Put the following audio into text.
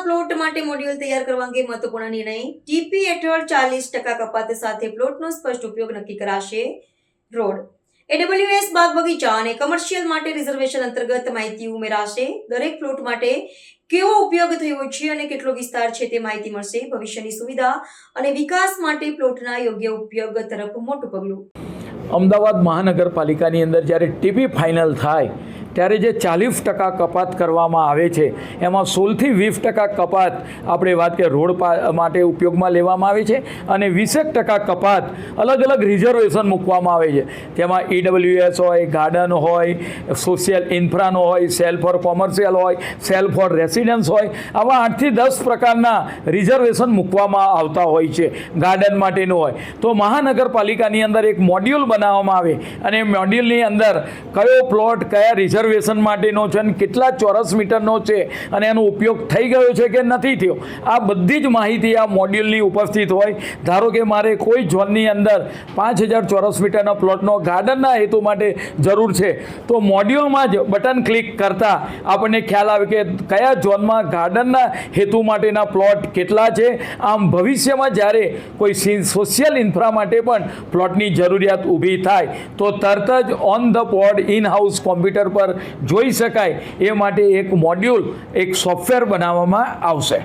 Plot માટે module તૈયાર કરવા અંગે મહત્વપૂર્ણ નિર્ણય. ટીપી હેઠળ 40% કપાત સાથે પ્લોટનો સ્પષ્ટ ઉપયોગ નક્કી કરાશે. રોડ, એડબ્લ્યુએસ બાગ બગીચા અને કમર્શિયલ માટે રિઝર્વેશન અંતર્ગત માહિતી ઉમેરાશે. દરેક પ્લોટ માટે કેવો ઉપયોગ થયો છે અને કેટલો વિસ્તાર છે તે માહિતી મળશે. ભવિષ્યની સુવિધા અને વિકાસ માટે પ્લોટના યોગ્ય ઉપયોગ તરફ મોટું પગલું. અમદાવાદ મહાનગરપાલિકાની અંદર જ્યારે ટીપી ફાઇનલ થાય ત્યારે જે 40% કપાત કરવામાં આવે છે એમાં 16 થી 20% કપાત આપણે વાત કે રોડ માટે ઉપયોગમાં લેવામાં આવે છે અને 20% કપાત અલગ અલગ રિઝર્વેશન મૂકવામાં આવે છે. તેમાં ઈડબ્લ્યુએસ હોય, ગાર્ડન હોય, સોશિયલ ઇન્ફ્રાનો હોય, સેલ ફોર કોમર્શિયલ હોય, સેલ ફોર રેસિડન્સ હોય, આવા 8 થી 10 પ્રકારના રિઝર્વેશન મૂકવામાં આવતા હોય છે. ગાર્ડન માટેનું હોય તો મહાનગરપાલિકાની અંદર એક મોડ્યુલ બનાવવામાં આવે અને મોડ્યુલની અંદર કયો પ્લોટ કયા રિઝર્વેશન માટેનો છે અને કેટલા ચોરસ મીટરનો છે અને એનો ઉપયોગ થઈ ગયો છે કે નથી થયો, આ બધી જ માહિતી આ મોડ્યુલની ઉપસ્થિત હોય. ધારો કે મારે કોઈ ઝોનની અંદર 5000 ચોરસ મીટરના પ્લોટનો ગાર્ડનના હેતુ માટે જરૂર છે તો મોડ્યુલમાં જ બટન ક્લિક કરતા આપણને ખ્યાલ આવે કે કયા ઝોનમાં ગાર્ડનના હેતુ માટેના પ્લોટ કેટલા છે. આમ ભવિષ્યમાં જ્યારે કોઈ સોશિયલ ઇન્ફ્રા માટે પણ પ્લોટની જરૂરિયાત ઊભી થાય તો તરત જ on the pod in house computer પર જોઈ શકાય એ માટે એક મોડ્યુલ એક સોફ્ટવેર બનાવવામાં આવશે.